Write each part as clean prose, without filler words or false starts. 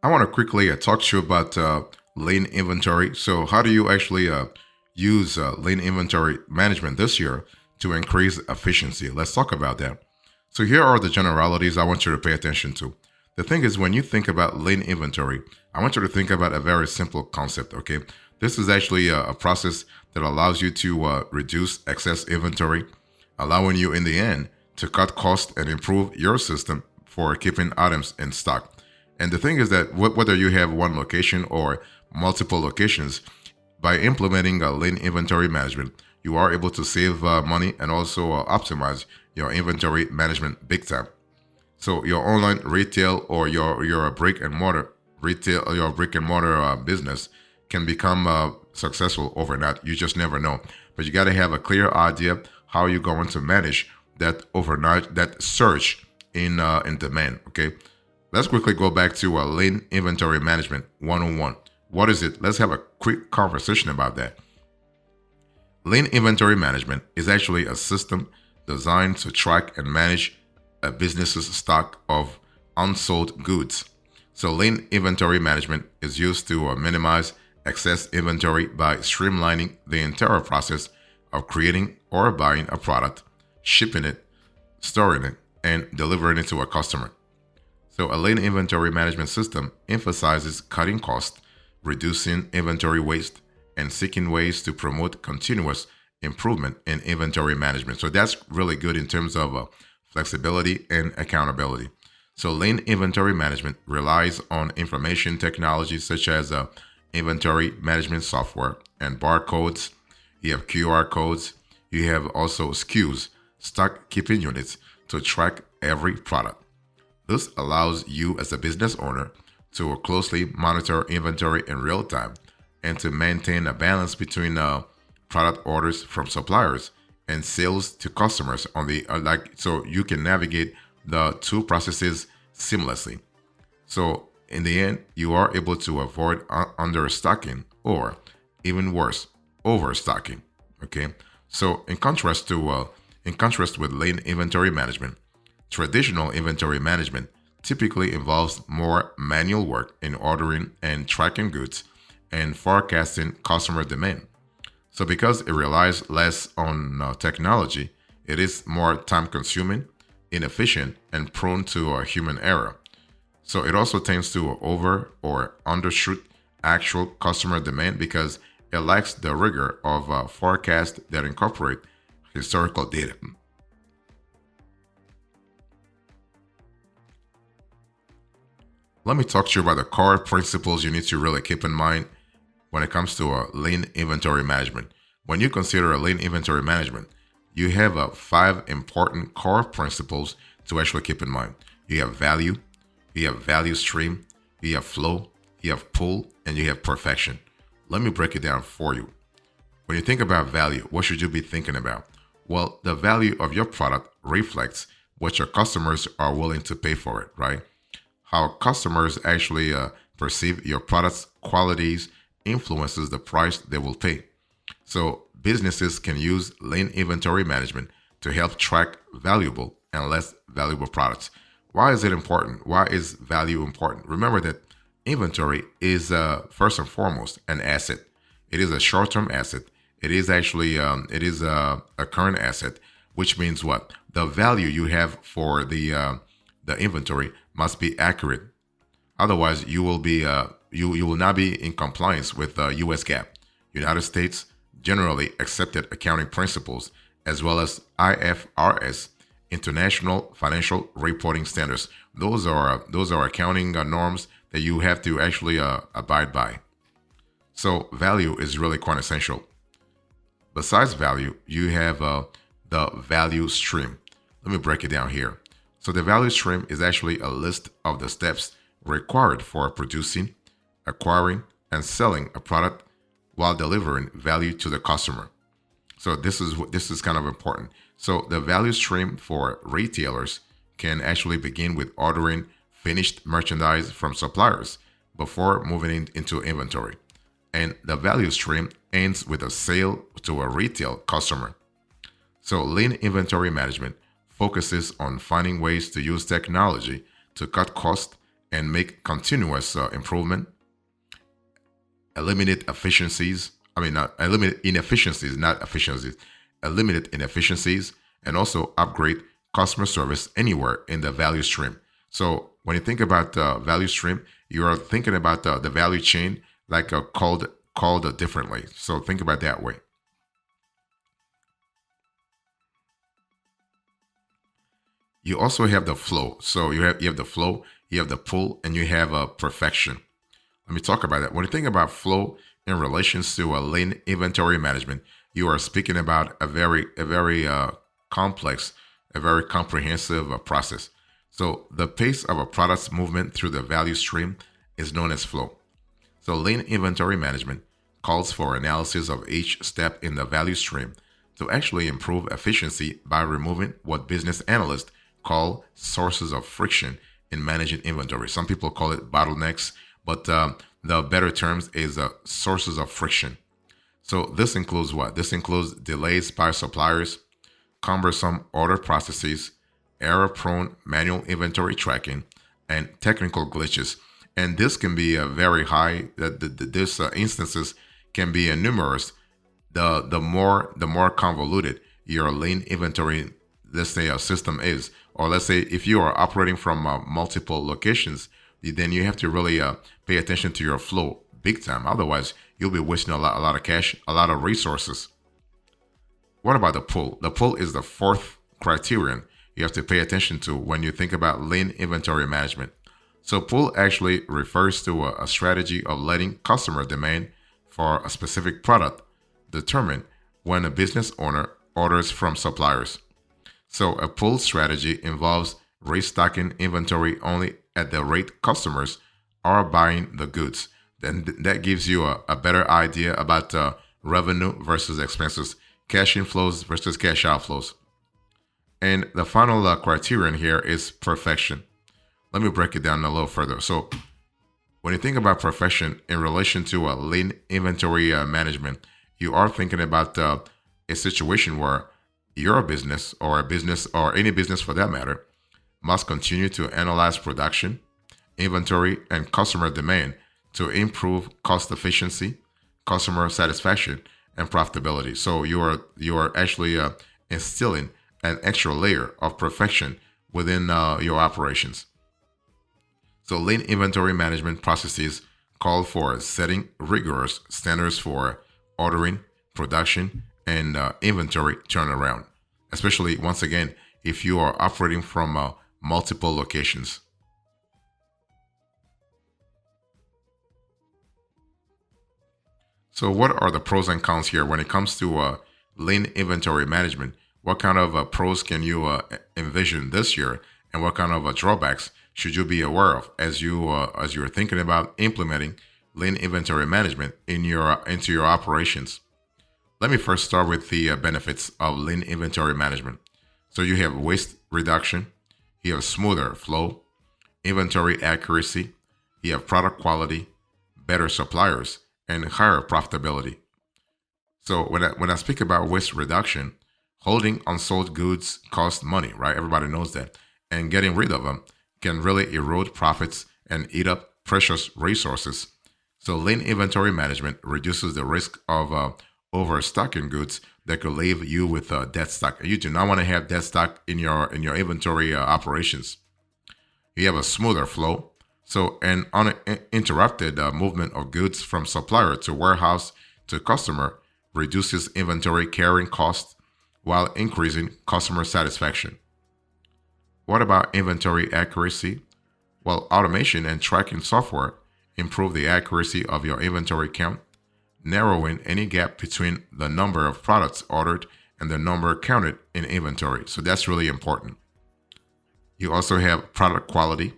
I want to quickly talk to you about lean inventory. So, how do you actually use lean inventory management this year to increase efficiency? Let's talk about that. So, here are the generalities I want you to pay attention to. The thing is, when you think about lean inventory, I want you to think about a very simple concept, okay? This is actually a process that allows you to reduce excess inventory, allowing you in the end to cut costs and improve your system for keeping items in stock. And the thing is that whether you have one location or multiple locations, by implementing a lean inventory management, you are able to save money and also optimize your inventory management big time. So your online retail or your brick and mortar retail or your brick and mortar business can become successful overnight. You just never know. But you got to have a clear idea how you're going to manage that overnight that surge in demand. Okay, let's quickly go back to lean inventory management 101. What is it? Let's have a quick conversation about that. Lean inventory management is actually a system designed to track and manage a business's stock of unsold goods. So, lean inventory management is used to minimize excess inventory by streamlining the entire process of creating or buying a product, shipping it, storing it, and delivering it to a customer. So, a lean inventory management system emphasizes cutting costs, reducing inventory waste, and seeking ways to promote continuous improvement in inventory management. So, that's really good in terms of flexibility and accountability. So, lean inventory management relies on information technologies such as inventory management software and barcodes. You have QR codes. You have also SKUs, stock keeping units, to track every product. This allows you as a business owner to closely monitor inventory in real time and to maintain a balance between product orders from suppliers and sales to customers on the so you can navigate the two processes seamlessly. So in the end, you are able to avoid understocking or even worse, overstocking. Okay. So in contrast with lean inventory management, traditional inventory management typically involves more manual work in ordering and tracking goods and forecasting customer demand. So, because it relies less on technology, it is more time consuming, inefficient, and prone to a human error. So, it also tends to over or undershoot actual customer demand because it lacks the rigor of a forecast that incorporate historical data. Let me talk to you about the core principles you need to really keep in mind when it comes to a lean inventory management. When you consider a lean inventory management, you have five important core principles to actually keep in mind. You have value stream, you have flow, you have pull, and you have perfection. Let me break it down for you. When you think about value, what should you be thinking about? Well, the value of your product reflects what your customers are willing to pay for it, right? How customers actually perceive your product's qualities influences the price they will pay. So, businesses can use lean inventory management to help track valuable and less valuable products. Why is it important? Why is value important? Remember that inventory is first and foremost an asset. It is a short-term asset. It is a current asset, which means what? The value you have for the inventory must be accurate. Otherwise, you will not be in compliance with U.S. GAAP, United States Generally Accepted Accounting Principles, as well as IFRS, International Financial Reporting Standards. Those are accounting norms that you have to actually abide by. So value is really quite essential. Besides value, you have the value stream. Let me break it down here. So the value stream is actually a list of the steps required for producing, acquiring, and selling a product while delivering value to the customer. So this is kind of important. So the value stream for retailers can actually begin with ordering finished merchandise from suppliers before moving into inventory. And the value stream ends with a sale to a retail customer. So lean inventory management focuses on finding ways to use technology to cut costs and make continuous improvement, eliminate efficiencies. I mean, not eliminate inefficiencies, not efficiencies. Eliminate inefficiencies and also upgrade customer service anywhere in the value stream. So when you think about the value stream, you are thinking about the value chain like called differently. So think about that way. You also have the flow. So you have the flow, you have the pull, and you have a perfection. Let me talk about that. When you think about flow in relations to a lean inventory management, you are speaking about a very complex, a very comprehensive process. So the pace of a product's movement through the value stream is known as flow. So lean inventory management calls for analysis of each step in the value stream to actually improve efficiency by removing what business analysts call sources of friction in managing inventory. Some people call it bottlenecks, but the better terms is sources of friction. So this includes what? This includes delays by suppliers, cumbersome order processes, error-prone manual inventory tracking, and technical glitches. And this can be a very high. This instances can be numerous. The more convoluted your lean inventory, let's say, a system is, or let's say if you are operating from multiple locations, then you have to really pay attention to your flow big time. Otherwise, you'll be wasting a lot of cash, a lot of resources. What about the pull? The pull is the fourth criterion you have to pay attention to when you think about lean inventory management. So pull actually refers to a strategy of letting customer demand for a specific product determine when a business owner orders from suppliers. So a pull strategy involves restocking inventory only at the rate customers are buying the goods. Then that gives you a better idea about revenue versus expenses, cash inflows versus cash outflows. And the final criterion here is perfection. Let me break it down a little further. So when you think about perfection in relation to a lean inventory management, you are thinking about a situation where your business or a business or any business for that matter must continue to analyze production, inventory, and customer demand to improve cost efficiency, customer satisfaction, and profitability. So you are actually instilling an extra layer of perfection within your operations. So lean inventory management processes call for setting rigorous standards for ordering, production, and inventory turnaround, especially once again if you are operating from multiple locations. So what are the pros and cons here when it comes to lean inventory management? What kind of pros can you envision this year, and what kind of drawbacks should you be aware of as you're thinking about implementing lean inventory management into your operations? Let me first start with the benefits of lean inventory management. So you have waste reduction, you have smoother flow, inventory accuracy, you have product quality, better suppliers, and higher profitability. So when I speak about waste reduction, holding unsold goods costs money, right? Everybody knows that. And getting rid of them can really erode profits and eat up precious resources. So lean inventory management reduces the risk of overstocking goods that could leave you with dead stock. You do not want to have dead stock in your inventory operations. You have a smoother flow. So an uninterrupted movement of goods from supplier to warehouse to customer reduces inventory carrying costs while increasing customer satisfaction. What about inventory accuracy? Well, automation and tracking software improve the accuracy of your inventory count, narrowing any gap between the number of products ordered and the number counted in inventory. So that's really important. You also have product quality.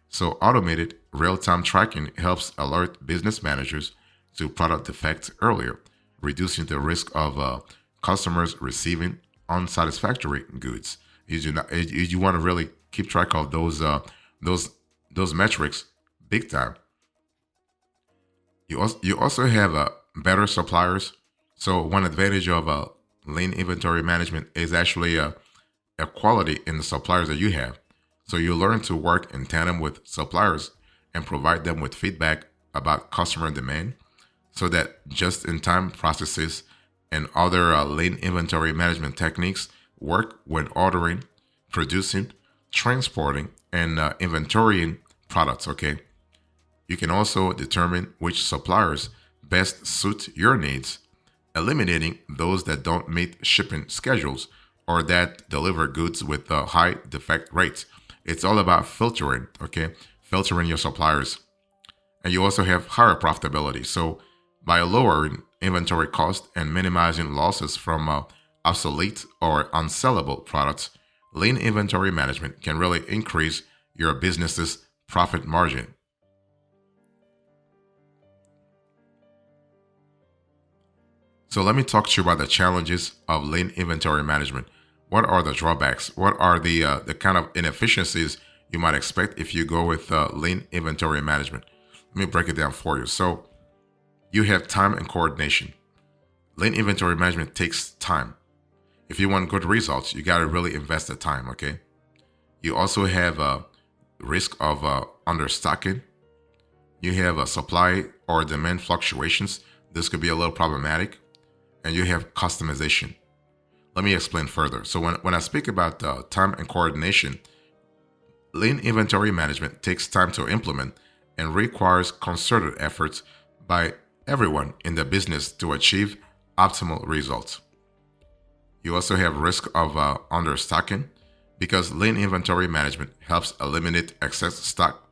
So automated real-time tracking helps alert business managers to product defects earlier, reducing the risk of customers receiving unsatisfactory goods. You want to really keep track of those metrics big time. You also have better suppliers. So one advantage of lean inventory management is actually a quality in the suppliers that you have. So you learn to work in tandem with suppliers and provide them with feedback about customer demand so that just in time processes and other lean inventory management techniques work when ordering, producing, transporting, and inventorying products. Okay. You can also determine which suppliers best suit your needs, eliminating those that don't meet shipping schedules or that deliver goods with high defect rates. It's all about filtering, okay? Filtering your suppliers. And you also have higher profitability. So, by lowering inventory cost and minimizing losses from obsolete or unsellable products, lean inventory management can really increase your business's profit margin. So let me talk to you about the challenges of lean inventory management. What are the drawbacks? What are the kind of inefficiencies you might expect if you go with lean inventory management? Let me break it down for you. So you have time and coordination. Lean inventory management takes time. If you want good results, you got to really invest the time. Okay. You also have a risk of understocking. You have a supply or demand fluctuations. This could be a little problematic. And you have customization. Let me explain further. So when I speak about time and coordination, lean inventory management takes time to implement and requires concerted efforts by everyone in the business to achieve optimal results. You also have risk of understocking because lean inventory management helps eliminate excess stock.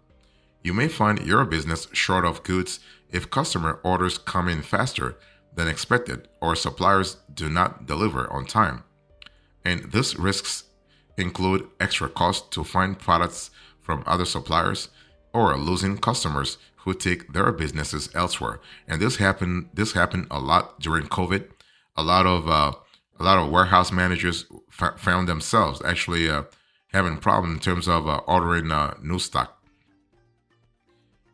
You may find your business short of goods if customer orders come in faster than expected or suppliers do not deliver on time. And these risks include extra costs to find products from other suppliers or losing customers who take their businesses elsewhere. And this happened a lot during COVID. A lot of warehouse managers found themselves actually having problems in terms of ordering new stock.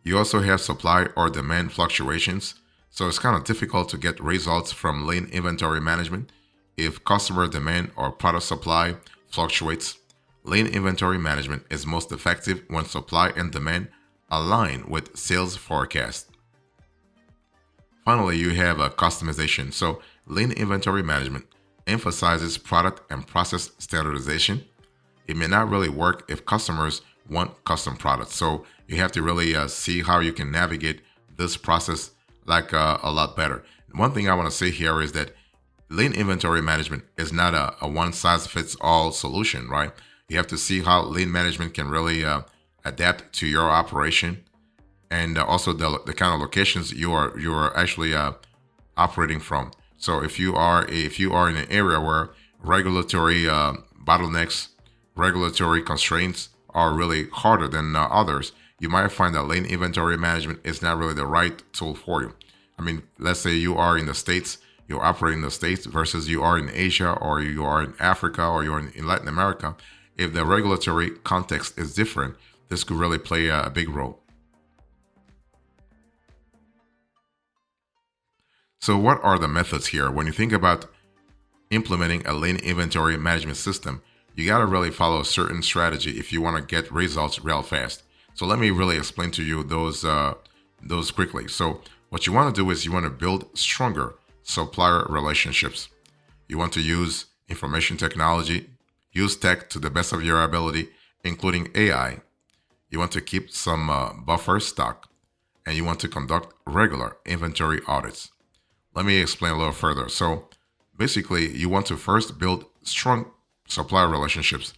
You also have supply or demand fluctuations, so it's kind of difficult to get results from lean inventory management if customer demand or product supply fluctuates. Lean inventory management is most effective when supply and demand align with sales forecast. Finally, you have a customization. So, lean inventory management emphasizes product and process standardization. It may not really work if customers want custom products. So, you have to really see how you can navigate this process like a lot better. One thing I want to say here is that lean inventory management is not a one size fits all solution, right? You have to see how lean management can really adapt to your operation and also the kind of locations you are actually operating from. So if you are in an area where regulatory bottlenecks, regulatory constraints are really harder than others, you might find that lean inventory management is not really the right tool for you. I mean, let's say you are in the States, you're operating in the States versus you are in Asia or you are in Africa or you're in Latin America. If the regulatory context is different, this could really play a big role. So, what are the methods here? When you think about implementing a lean inventory management system, you got to really follow a certain strategy if you want to get results real fast. So, let me really explain to you those quickly. So, what you want to do is you want to build stronger supplier relationships. You want to use information technology, use tech to the best of your ability, including AI. You want to keep some buffer stock, and you want to conduct regular inventory audits. Let me explain a little further. So basically, you want to first build strong supplier relationships.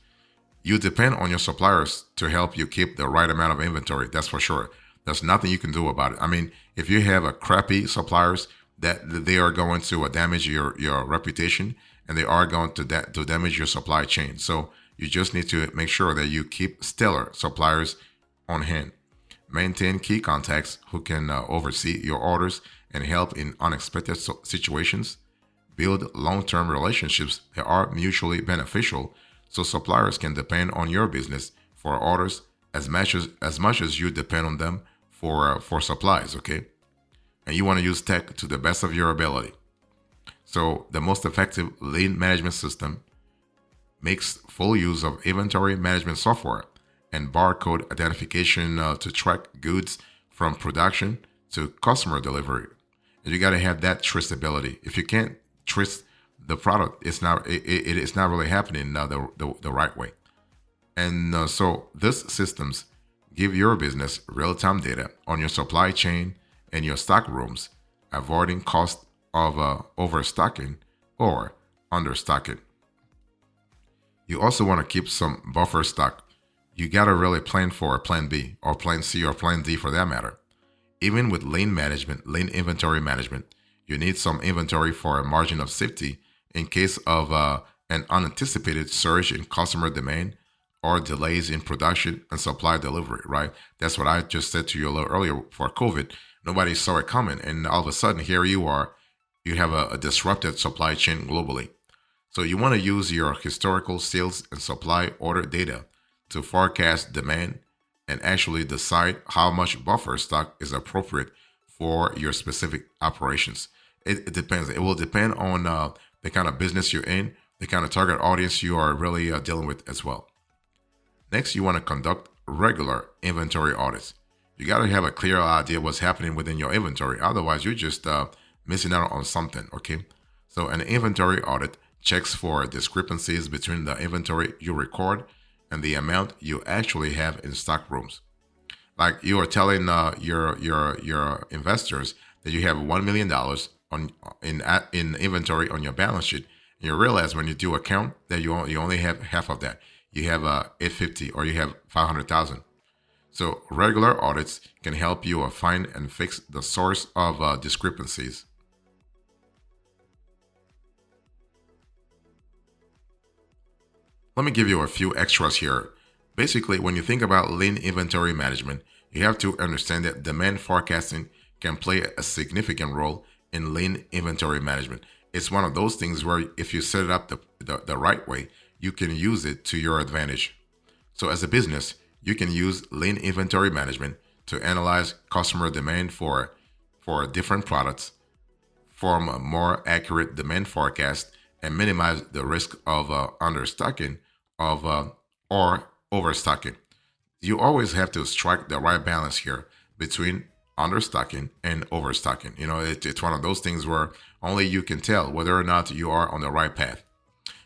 You depend on your suppliers to help you keep the right amount of inventory. That's for sure. There's nothing you can do about it. I mean, if you have a crappy suppliers, that they are going to damage your reputation and they are going to damage your supply chain. So you just need to make sure that you keep stellar suppliers on hand. Maintain key contacts who can oversee your orders and help in unexpected situations. Build long-term relationships that are mutually beneficial so suppliers can depend on your business for orders as much as you depend on them for supplies, okay? And you want to use tech to the best of your ability. So the most effective lean management system makes full use of inventory management software and barcode identification to track goods from production to customer delivery. And you got to have that traceability. If you can't trace the product, it is not really happening the right way. And so these systems give your business real-time data on your supply chain and your stock rooms, avoiding cost of overstocking or understocking. You also want to keep some buffer stock. You got to really plan for a plan B or plan C or plan D for that matter. Even with lean management, lean inventory management, you need some inventory for a margin of safety in case of an unanticipated surge in customer demand or delays in production and supply delivery, right? That's what I just said to you a little earlier for COVID. Nobody saw it coming. And all of a sudden, here you are, you have a disrupted supply chain globally. So you want to use your historical sales and supply order data to forecast demand and actually decide how much buffer stock is appropriate for your specific operations. It depends. It will depend on the kind of business you're in, the kind of target audience you are really dealing with as well. Next, you want to conduct regular inventory audits. You got to have a clear idea what's happening within your inventory. Otherwise, you're just missing out on something, okay? So an inventory audit checks for discrepancies between the inventory you record and the amount you actually have in stock rooms. Like you are telling your investors that you have $1 million in inventory on your balance sheet, and you realize when you do a count that you only have half of that. You have 850 or you have 500,000. So regular audits can help you find and fix the source of discrepancies. Let me give you a few extras here. Basically, when you think about lean inventory management, you have to understand that demand forecasting can play a significant role in lean inventory management. It's one of those things where if you set it up the right way, you can use it to your advantage. So as a business, you can use lean inventory management to analyze customer demand for different products, form a more accurate demand forecast, and minimize the risk of understocking or overstocking. You always have to strike the right balance here between understocking and overstocking. It's one of those things where only you can tell whether or not you are on the right path.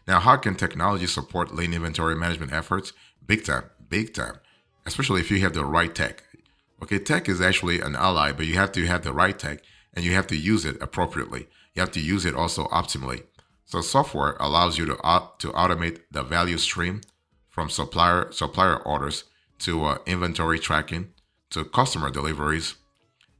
Now, how can technology support lean inventory management efforts? Big time, especially if you have the right tech. Okay, tech is actually an ally, but you have to have the right tech and you have to use it appropriately. You have to use it also optimally. So software allows you to automate the value stream from supplier orders to inventory tracking to customer deliveries.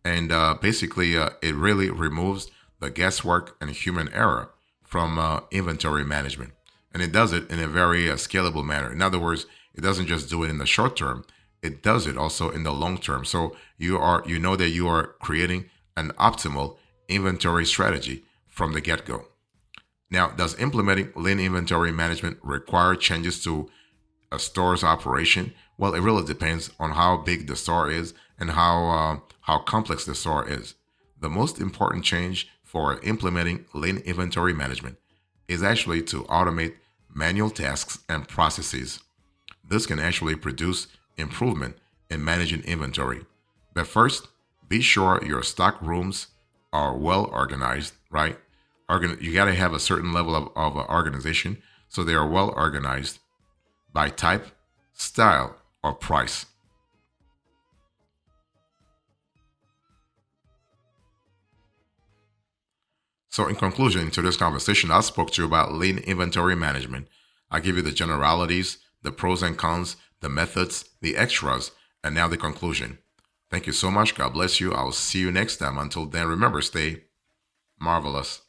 And basically, it really removes the guesswork and human error from inventory management. And it does it in a very scalable manner. In other words, it doesn't just do it in the short term, it does it also in the long term. So you know that you are creating an optimal inventory strategy from the get-go. Now, does implementing lean inventory management require changes to a store's operation? Well, it really depends on how big the store is and how complex the store is. The most important change for implementing lean inventory management is actually to automate manual tasks and processes. This can actually produce improvement in managing inventory. But first, be sure your stock rooms are well organized, right? You got to have a certain level of organization so they are well organized by type, style, or price. So in conclusion to this conversation, I spoke to you about lean inventory management. I give you the generalities, the pros and cons, the methods, the extras, and now the conclusion. Thank you so much. God bless you. I'll see you next time. Until then, remember, stay marvelous.